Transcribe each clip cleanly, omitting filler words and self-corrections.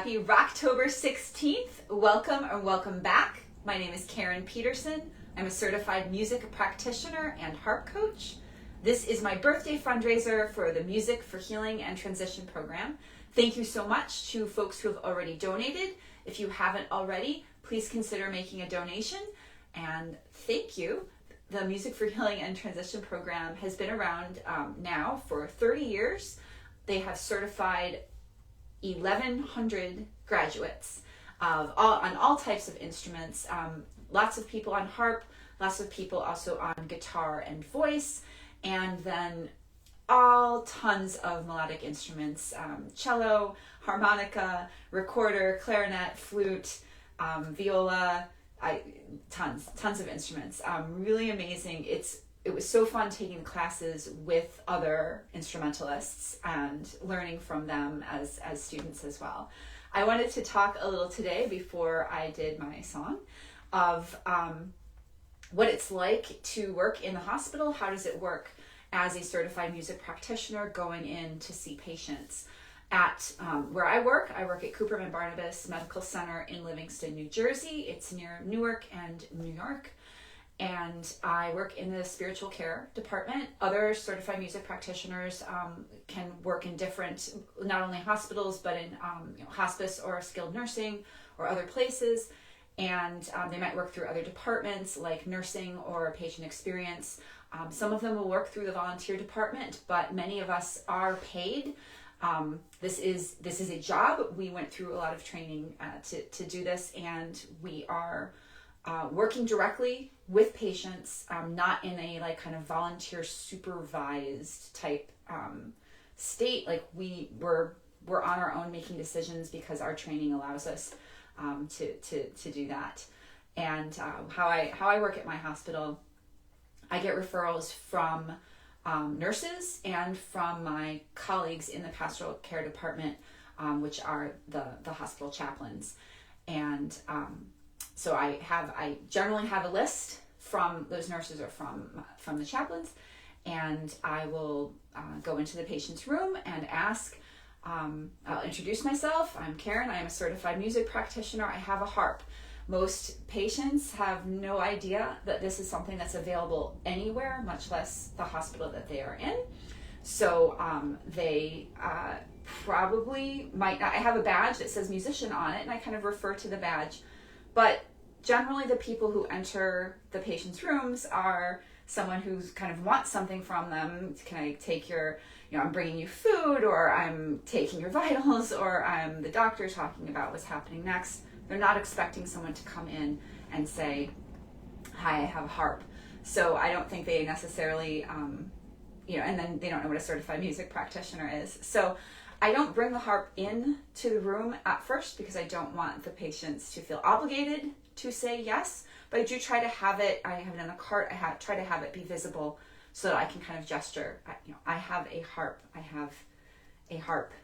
Happy Rocktober 16th. Welcome or welcome back. My name is Karen Peterson. I'm a certified music practitioner and harp coach. This is my birthday fundraiser for the Music for Healing and Transition program. Thank you so much to folks who have already donated. If you haven't already, please consider making a donation. And thank you. The Music for Healing and Transition program has been around now for 30 years. They have certified 1,100 graduates on all types of instruments. Lots of people on harp, lots of people also on guitar and voice, and then tons of melodic instruments, cello, harmonica, recorder, clarinet, flute, viola, tons of instruments. Really amazing. It was so fun taking classes with other instrumentalists and learning from them as students as well. I wanted to talk a little today before I did my song of what it's like to work in the hospital. How does it work as a certified music practitioner going in to see patients? At where I work at Cooperman Barnabas Medical Center in Livingston, New Jersey. It's near Newark and New York. And I work in the spiritual care department. Other certified music practitioners can work in different, not only hospitals, but in hospice or skilled nursing or other places. And they might work through other departments like nursing or patient experience. Some of them will work through the volunteer department, but many of us are paid. This is a job. We went through a lot of training to do this, and we are working directly with patients, not in a like kind of volunteer supervised type state. Like we're on our own making decisions because our training allows us to do that. And how I work at my hospital, I get referrals from nurses and from my colleagues in the pastoral care department, which are the hospital chaplains. And so I generally have a list from those nurses or from the chaplains, and I will go into the patient's room and ask. I'll introduce myself. I'm Karen. I am a certified music practitioner. I have a harp. Most patients have no idea that this is something that's available anywhere, much less the hospital that they are in. So they probably might not. I have a badge that says musician on it, and I kind of refer to the badge. But generally the people who enter the patient's rooms are someone who's kind of wants something from them. Can I take your, I'm bringing you food, or I'm taking your vitals, or I'm the doctor talking about what's happening next. They're not expecting someone to come in and say, hi, I have a harp. So I don't think they necessarily, and then they don't know what a certified music practitioner is. So I don't bring the harp in to the room at first because I don't want the patients to feel obligated to say yes, but I do try to have it, I have it in the cart, try to have it be visible so that I can kind of gesture, I have a harp,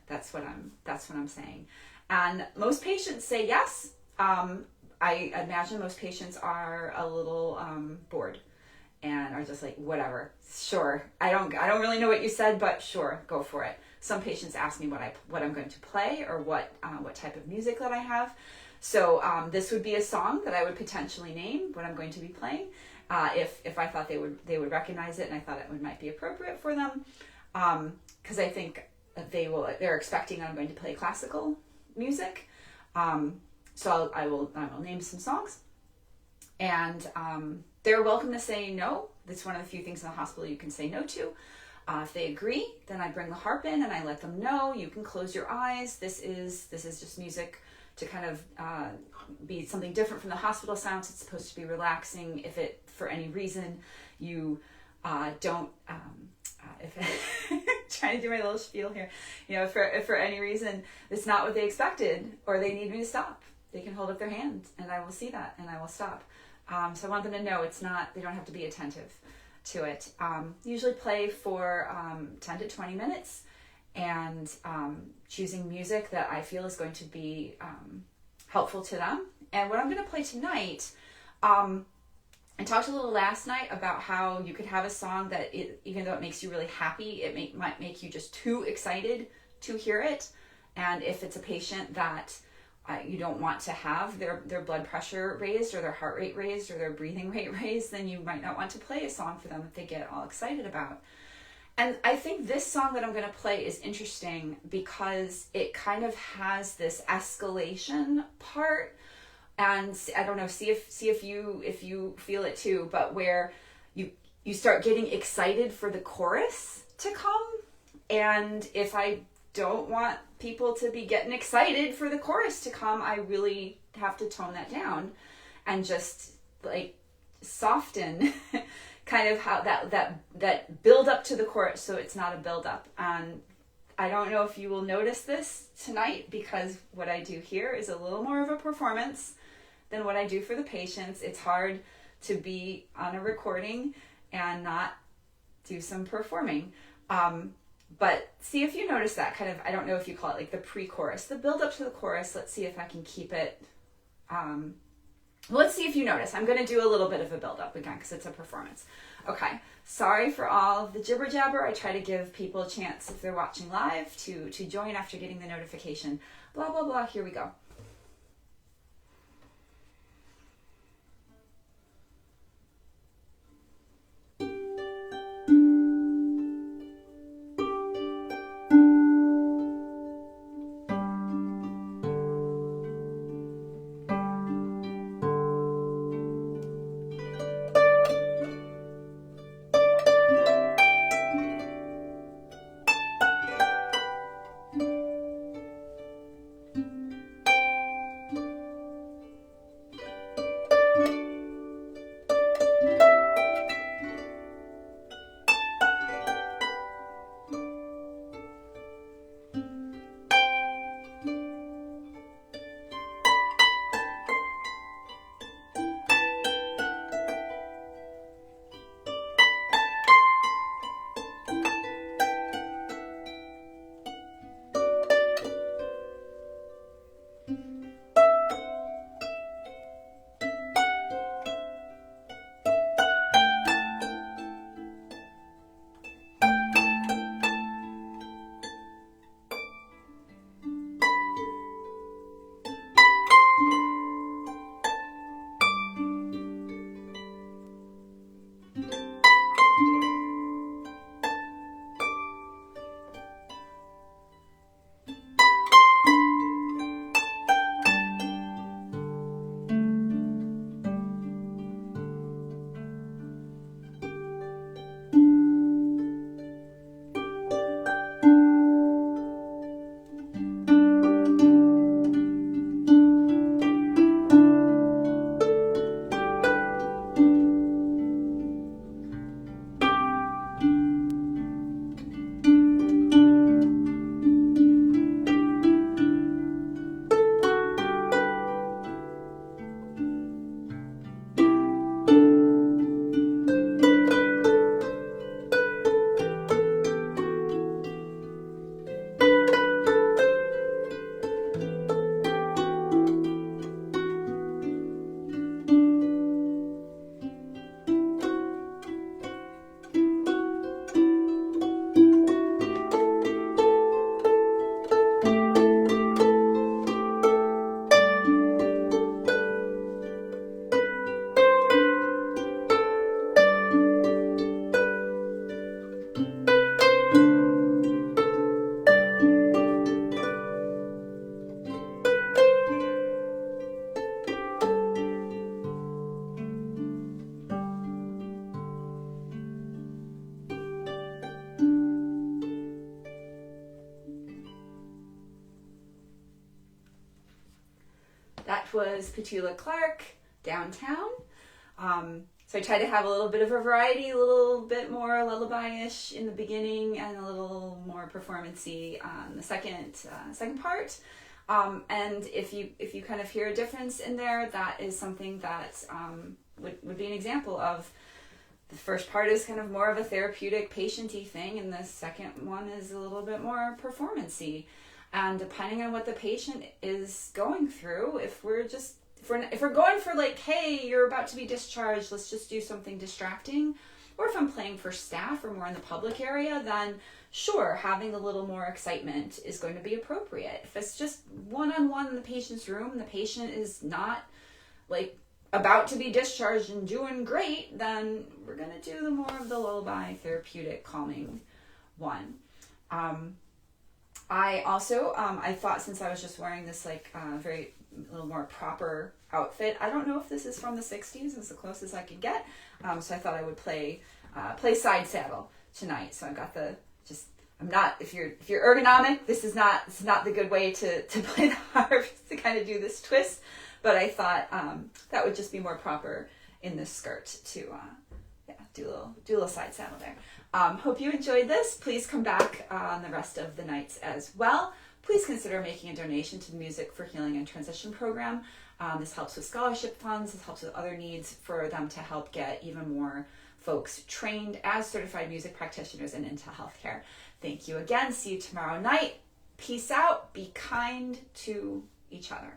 that's what I'm saying. And most patients say yes. I imagine most patients are a little bored and are just like, whatever, sure. I don't really know what you said, but sure, go for it. Some patients ask me what I'm going to play or what type of music that I have. So this would be a song that I would potentially name what I'm going to be playing if I thought they would recognize it and I thought it might be appropriate for them, because I think they're expecting I'm going to play classical music. So I will name some songs, and they're welcome to say no. That's one of the few things in the hospital you can say no to. If they agree, then I bring the harp in and I let them know, you can close your eyes. This is just music to kind of be something different from the hospital sounds. It's supposed to be relaxing. If it, for any reason, you don't, trying to do my little spiel here, if for any reason it's not what they expected or they need me to stop, they can hold up their hand and I will see that and I will stop. So I want them to know they don't have to be attentive to it. Usually play for 10 to 20 minutes and choosing music that I feel is going to be helpful to them. And what I'm going to play tonight, I talked a little last night about how you could have a song that even though it makes you really happy, it might make you just too excited to hear it. And if it's a patient that you don't want to have their blood pressure raised or their heart rate raised or their breathing rate raised, then you might not want to play a song for them that they get all excited about. And I think this song that I'm going to play is interesting because it kind of has this escalation part. And I don't know, see if you feel it too, but where you start getting excited for the chorus to come. And if I don't want people to be getting excited for the chorus to come, I really have to tone that down and just like soften kind of how that build up to the chorus, so it's not a build up. And I don't know if you will notice this tonight, because what I do here is a little more of a performance than what I do for the patients. It's hard to be on a recording and not do some performing. But see if you notice that kind of, I don't know if you call it like the pre-chorus, the build up to the chorus. Let's see if I can keep it. Let's see if you notice. I'm going to do a little bit of a build up again because it's a performance. Okay. Sorry for all of the jibber jabber. I try to give people a chance, if they're watching live, to join after getting the notification. Blah, blah, blah. Here we go. That was Petula Clark, Downtown. So I tried to have a little bit of a variety, a little bit more lullaby-ish in the beginning and a little more performance-y on the second part. And if you kind of hear a difference in there, that is something that would be an example of the first part is kind of more of a therapeutic, patient-y thing, and the second one is a little bit more performance-y. And depending on what the patient is going through, if we're going for like, hey, you're about to be discharged, let's just do something distracting, or if I'm playing for staff or more in the public area, then sure, having a little more excitement is going to be appropriate. If it's just one-on-one in the patient's room and the patient is not like about to be discharged and doing great, then we're going to do the more of the lullaby, therapeutic, calming one. I also, I thought, since I was just wearing this like very little more proper outfit, I don't know if this is from the 60s, it's the closest I could get, so I thought I would play side saddle tonight. So I've got I'm not, if you're ergonomic, this is not the good way to play the harp, to kind of do this twist, but I thought that would just be more proper in this skirt to do a little side saddle there. Hope you enjoyed this. Please come back on the rest of the nights as well. Please consider making a donation to the Music for Healing and Transition program. This helps with scholarship funds. This helps with other needs for them to help get even more folks trained as certified music practitioners and into healthcare. Thank you again. See you tomorrow night. Peace out. Be kind to each other.